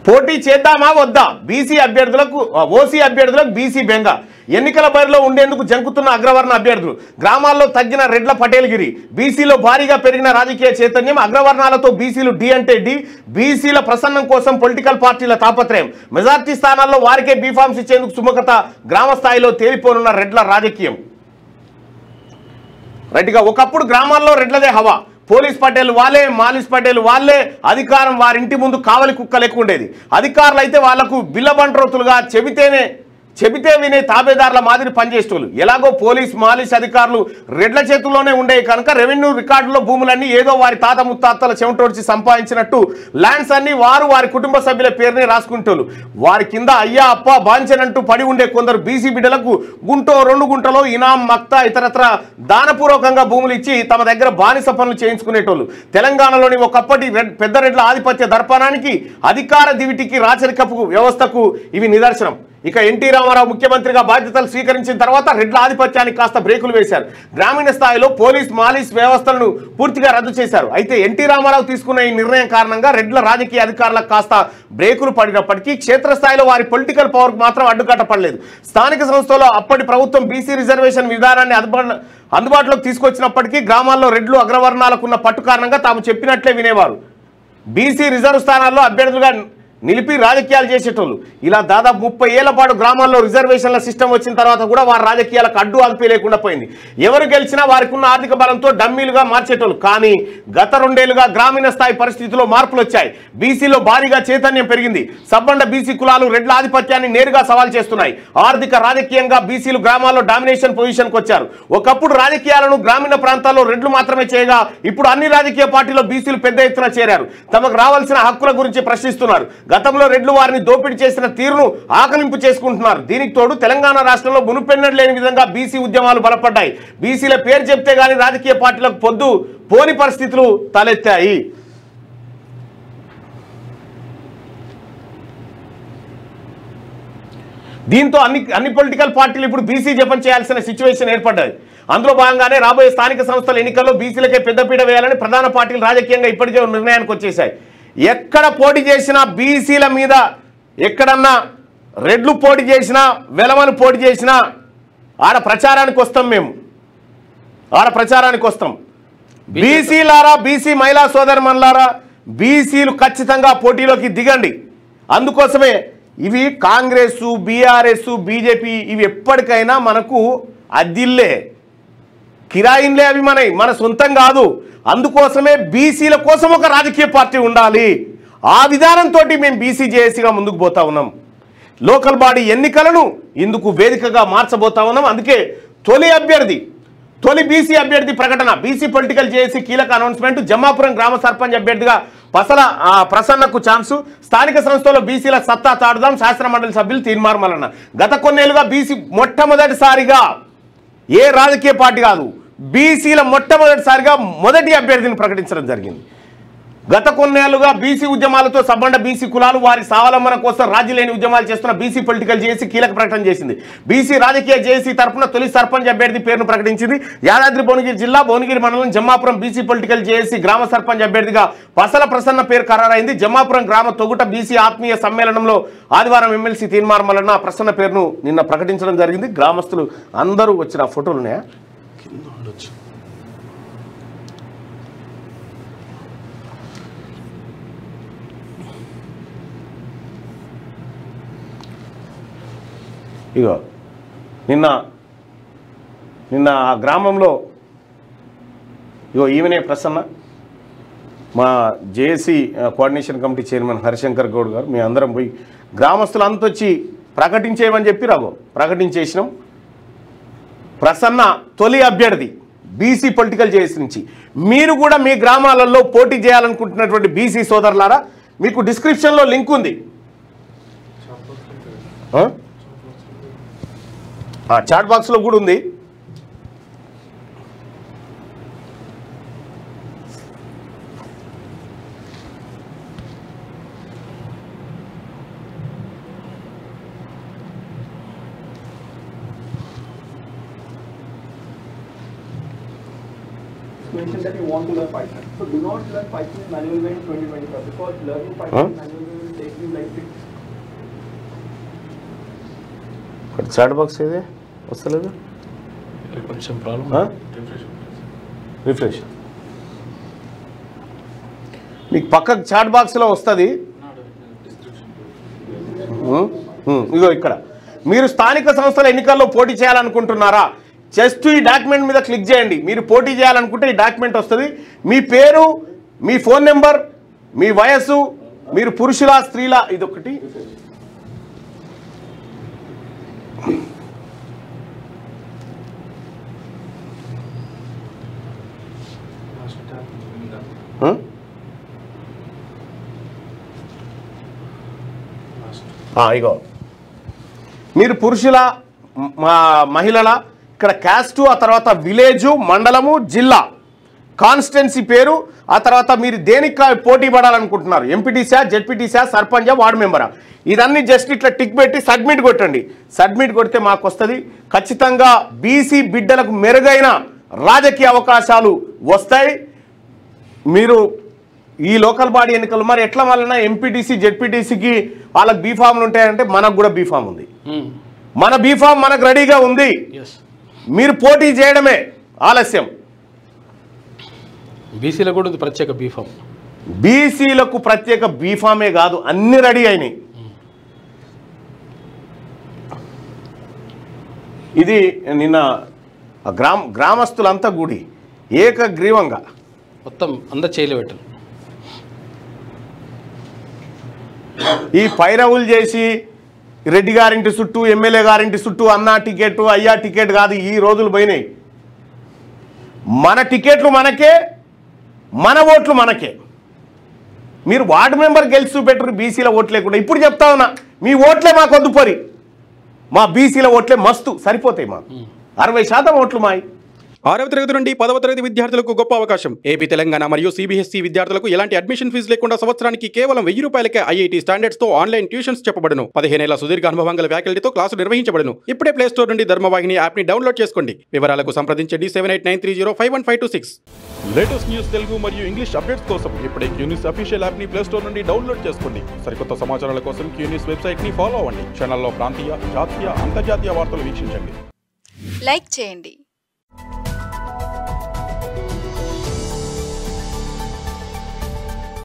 పోటీ చేద్దామా వద్దా? బీసీ అభ్యర్థులకు ఓసీ అభ్యర్థులకు బీసీ బెంగ. ఎన్నికల బరిలో ఉండేందుకు జంకుతున్న అగ్రవర్ణ అభ్యర్థులు. గ్రామాల్లో తగ్గిన రెడ్ల పటేల్గిరి. బీసీలో భారీగా పెరిగిన రాజకీయ చైతన్యం. అగ్రవర్ణాలతో బీసీలు డి అంటే డి. బీసీల ప్రసన్నం కోసం పొలిటికల్ పార్టీల తాపత్రయం. మెజార్టీ స్థానాల్లో వారికే బీఫామ్స్ ఇచ్చేందుకు సుముఖత. గ్రామ స్థాయిలో తేలిపోనున్న రెడ్ల రాజకీయం. రైట్గా ఒకప్పుడు గ్రామాల్లో రెడ్లదే హవా. పోలీస్ పటేల్ వాళ్ళే, మాలిస్ పటేల్ వాళ్ళే. అధికారం వారింటి ముందు కావలి కుక్క లెక్క ఉండేది. అధికారులు అయితే వాళ్లకు బిల్లబంట్రోతులుగా చెబితే వినే తాబేదారుల మాదిరి పనిచేసేవాళ్ళు. ఎలాగో పోలీస్ మాలిస్ అధికారులు రెడ్ల చేతుల్లోనే ఉండేవి కనుక రెవెన్యూ రికార్డులో భూములన్నీ ఏదో వారి తాత ముత్తాతల చెమటోడ్చి సంపాదించినట్టు ల్యాండ్స్ అన్ని వారి కుటుంబ సభ్యుల పేరునే రాసుకుంటోళ్ళు. వారి కింద అయ్యా అప్ప బాంచనంటూ పడి ఉండే కొందరు బీసీ బిడ్డలకు గుంటో 2 గుంటలో ఇనాం మక్తా ఇతరత్ర దానపూర్వకంగా భూములు ఇచ్చి తమ దగ్గర బానిస పనులు చేయించుకునేటోళ్ళు. తెలంగాణలోని ఒకప్పటి పెద్ద రెడ్ల ఆధిపత్య దర్పణానికి, అధికార దివిటికి, రాచరికపు వ్యవస్థకు ఇవి నిదర్శనం. ఇక ఎన్టీ రామారావు ముఖ్యమంత్రిగా బాధ్యతలు స్వీకరించిన తర్వాత రెడ్ల ఆధిపత్యానికి కాస్త బ్రేకులు వేశారు. గ్రామీణ స్థాయిలో పోలీస్ మాలిస్ వ్యవస్థలను పూర్తిగా రద్దు చేశారు. అయితే ఎన్టీ రామారావు తీసుకున్న ఈ నిర్ణయం కారణంగా రెడ్ల రాజకీయ అధికారులకు కాస్త బ్రేకులు పడినప్పటికీ క్షేత్రస్థాయిలో వారి పొలిటికల్ పవర్కు మాత్రం అడ్డుకట్ట పడలేదు. స్థానిక సంస్థల్లో అప్పటి ప్రభుత్వం బీసీ రిజర్వేషన్ విధానాన్ని అందుబాటులోకి తీసుకొచ్చినప్పటికీ గ్రామాల్లో రెడ్లు అగ్రవర్ణాలకున్న పట్టు కారణంగా తాము చెప్పినట్లే వినేవారు. బీసీ రిజర్వ్ స్థానాల్లో అభ్యర్థులుగా నిలిపి రాజకీయాలు చేసేటోళ్ళు. ఇలా దాదాపు 30 ఏళ్ల పాటు గ్రామాల్లో రిజర్వేషన్ల సిస్టమ్ వచ్చిన తర్వాత కూడా వారి రాజకీయాలకు అడ్డు అదుపు లేకుండా పోయింది. ఎవరు గెలిచినా వారికి ఉన్న ఆర్థిక బలంతో డమ్మీలుగా మార్చేటోళ్ళు. కానీ గత 2 ఏళ్లుగా గ్రామీణ స్థాయి పరిస్థితిలో మార్పులు వచ్చాయి. బీసీలో భారీగా చైతన్యం పెరిగింది. సబ్బండ బీసీ కులాలు రెడ్ల ఆధిపత్యాన్ని నేరుగా సవాల్ చేస్తున్నాయి. ఆర్థిక రాజకీయంగా బీసీలు గ్రామాల్లో డామినేషన్ పొజిషన్కి వచ్చారు. ఒకప్పుడు రాజకీయాలను గ్రామీణ ప్రాంతాల్లో రెడ్లు మాత్రమే చేయగా ఇప్పుడు అన్ని రాజకీయ పార్టీలో బీసీలు పెద్ద ఎత్తున చేరారు. తమకు రావాల్సిన హక్కుల గురించి ప్రశ్నిస్తున్నారు. గతంలో రెడ్లు వారిని దోపిడీ చేసిన తీరును ఆకలింపు చేసుకుంటున్నారు. దీనికి తోడు తెలంగాణ రాష్ట్రంలో మునుపెన్నడూ లేని విధంగా బీసీ ఉద్యమాలు బలపడ్డాయి. బీసీల పేరు చెప్తే గానీ రాజకీయ పార్టీలకు పొద్దు పోని పరిస్థితులు తలెత్తాయి. దీంతో అన్ని పొలిటికల్ పార్టీలు ఇప్పుడు బీసీ జపం చేయాల్సిన సిచ్యువేషన్ ఏర్పడ్డది. అందులో భాగంగానే రాబోయే స్థానిక సంస్థల ఎన్నికల్లో బీసీలకే పెద్దపీట వేయాలని ప్రధాన పార్టీలు రాజకీయంగా ఇప్పటికే నిర్ణయానికి వచ్చేశాయి. ఎక్కడ పోటీ చేసినా బీసీల మీద, ఎక్కడన్నా రెడ్లు పోటీ చేసినా, వెలమలు పోటీ చేసినా ఆడ ప్రచారానికి వస్తాం. మేము ఆడ ప్రచారానికి వస్తాం. బీసీలారా, బీసీ మహిళా సోదరిమణులారా, బీసీలు ఖచ్చితంగా పోటీలోకి దిగండి. అందుకోసమే ఇవి కాంగ్రెస్, బీఆర్ఎస్, బీజేపీ ఇవి ఎప్పటికైనా మనకు అద్దిల్లే, కిరాయిన్లే. అవి మన సొంతం కాదు. అందుకోసమే బీసీల కోసం ఒక రాజకీయ పార్టీ ఉండాలి. ఆ విధానంతో మేము బీసీ జేఏసీగా ముందుకు పోతా ఉన్నాం. లోకల్ బాడీ ఎన్నికలను ఇందుకు వేదికగా మార్చబోతా ఉన్నాం. అందుకే తొలి బీసీ అభ్యర్థి ప్రకటన. బీసీ పొలిటికల్ జేఏసీ కీలక అనౌన్స్మెంట్. జమ్మాపురం గ్రామ సర్పంచ్ అభ్యర్థిగా పసల ప్రసన్నకు ఛాన్సు. స్థానిక సంస్థలో బీసీల సత్తా చాటుదాం. శాసన మండలి సభ్యులు తీర్మార్మలన్న. గత కొన్నేళ్లుగా బీసీ మొట్టమొదటిసారిగా, ఏ రాజకీయ పార్టీ కాదు, బీసీల మొట్టమొదటిసారిగా మొదటి అభ్యర్థిని ప్రకటించడం జరిగింది. గత కొన్నేళ్లుగా బీసీ ఉద్యమాలతో సబ్బండ బీసీ కులాలు వారి స్వావలంబన కోసం రాజీ లేని ఉద్యమాలు చేస్తున్న బీసీ పొలిటికల్ జేఏసీ కీలక ప్రకటన చేసింది. బీసీ రాజకీయ జేఏసీ తరఫున తొలి సర్పంచ్ అభ్యర్థి పేరును ప్రకటించింది. యాదాద్రి భువనగిరి జిల్లా భువనగిరి మండలం జమ్మాపురం బీసీ పొలిటికల్ జేఏసీ గ్రామ సర్పంచ్ అభ్యర్థిగా పసల ప్రసన్న పేరు ఖరారైంది. జమ్మాపురం గ్రామ తొగుట బీసీ ఆత్మీయ సమ్మేళనంలో ఆదివారం ఎమ్మెల్సీ తీర్మార్మలన్న ప్రసన్న పేరును నిన్న ప్రకటించడం జరిగింది. గ్రామస్తులు అందరూ వచ్చిన ఫోటోలు ఉన్నాయా? ఇగో నిన్న ఆ గ్రామంలో ఇగో ఈమెనే ప్రసన్న, మా JAC coordination committee chairman Harishankar Goud గారు. మీ అందరం పోయి గ్రామస్తులు అంతా వచ్చి ప్రకటించేయమని చెప్పి ప్రకటించేసినాం. ప్రసన్న తొలి అభ్యర్థి బీసీ పొలిటికల్ జేఏసీ నుంచి. మీరు కూడా మీ గ్రామాలలో పోటీ చేయాలనుకుంటున్నటువంటి బీసీ సోదరులారా, మీకు డిస్క్రిప్షన్లో లింక్ ఉంది. చాట్ బాక్స్లో కూడా ఉంది. Mentioned that you want to learn Python. So do not learn Python in manual way in 2025 because learning Python in manual way will chat box ఏదే వస్తలేదు కొంచెం ప్రాబ్లం రిఫ్రెష్ మీకు పక్కకు చాట్ బాక్స్లో వస్తుంది ఇగో ఇక్కడ మీరు స్థానిక సంస్థల ఎన్నికల్లో పోటీ చేయాలనుకుంటున్నారా జస్ట్ ఈ డాక్యుమెంట్ మీద క్లిక్ చేయండి మీరు పోటీ చేయాలనుకుంటే ఈ డాక్యుమెంట్ వస్తుంది మీ పేరు మీ ఫోన్ నెంబర్ మీ వయస్సు మీరు పురుషుల స్త్రీల ఇదొకటి ఇగో మీరు పురుషుల మహిళల ఇక్కడ క్యాస్టు ఆ తర్వాత విలేజు మండలము జిల్లా కాన్స్టిట్యున్సీ పేరు ఆ తర్వాత మీరు దేనికి పోటీ పడాలనుకుంటున్నారు ఎంపీటీసా జెడ్పీటీసా సర్పంచా వార్డు మెంబరా ఇదన్నీ జస్ట్ ఇట్లా టిక్ పెట్టి సబ్మిట్ కొట్టండి సబ్మిట్ కొడితే మాకు వస్తుంది ఖచ్చితంగా బీసీ బిడ్డలకు మెరుగైన రాజకీయ అవకాశాలు వస్తాయి మీరు ఈ లోకల్ బాడీ ఎన్నికలు మరి ఎట్లా వలన ఎంపీటీసీ జెడ్పీటీసీకి వాళ్ళకి బీఫామ్లు ఉంటాయంటే మనకు కూడా బీఫామ్ ఉంది మన బీఫామ్ మనకు రెడీగా ఉంది మీరు పోటీ చేయడమే ఆలస్యం బీసీలకు కూడా ప్రత్యేక బీఫామ్ బీసీలకు ప్రత్యేక బీఫామే కాదు అన్ని రెడీ అయినాయి ఇది నిన్న గ్రామస్తులంతా గుడి ఏకగ్రీవంగా మొత్తం అంతా చేయలేబెట్టారు ఈ పైరవులు చేసి రెడ్డి గారింటి చుట్టూ ఎమ్మెల్యే గారింటి చుట్టూ అన్నా టికెట్ అయ్యా టికెట్ కాదు ఈ రోజులు పోయినాయి మన టికెట్లు మనకే మన ఓట్లు మనకే మీరు వార్డు మెంబర్ గెలిచి చూపెట్టరు బీసీల ఓట్లు లేకుండా ఇప్పుడు చెప్తా ఉన్నా మీ ఓట్లే మాకు వద్దుపరి మా బీసీల ఓట్లే మస్తు సరిపోతాయి మాకు 60% ఓట్లు మాయి 6వ తరగతి నుండి 10వ తరగతి విద్యార్థులకు గొప్ప అవకాశం ఏపీ తెలంగాణ మరియు సిబిఎస్ఈ విద్యార్థులకు ఎలాంటి అడ్మిషన్ ఫీజు లేకుండా సంవత్సరానికి కేవలం 1000 రూపాయలకే ఐఐటీ స్టాండర్డ్స్ తో ఆన్లైన్ ట్యూషన్స్ చెప్పబడును 15 ఏళ్ల సుదీర్ఘ అనుభవం గల ఫ్యాకల్టీతో క్లాసులు నిర్వహించబడును ఇప్పుడే ప్లే స్టోర్ నుండి ధర్మవాహిని యాప్ ని డౌన్లోడ్ చేసుకోండి వివరాలకు సంప్రదించండి 7893051526 లేటెస్ట్ న్యూస్ తెలుగు మరియు ఇంగ్లీష్ అప్డేట్స్ కోసం ఇప్పుడే క్యూన్యూస్ అఫీషియల్ యాప్ ని ప్లే స్టోర్ నుండి డౌన్లోడ్ చేసుకోండి సరికొత్త సమాచారాల కోసం క్యూన్యూస్ వెబ్సైట్ ని ఫాలో అవ్వండి ఛానల్లో ప్రాంతీయ జాతీయ అంతర్జాతీయ వార్తలు వీక్షించండి లైక్ చేయండి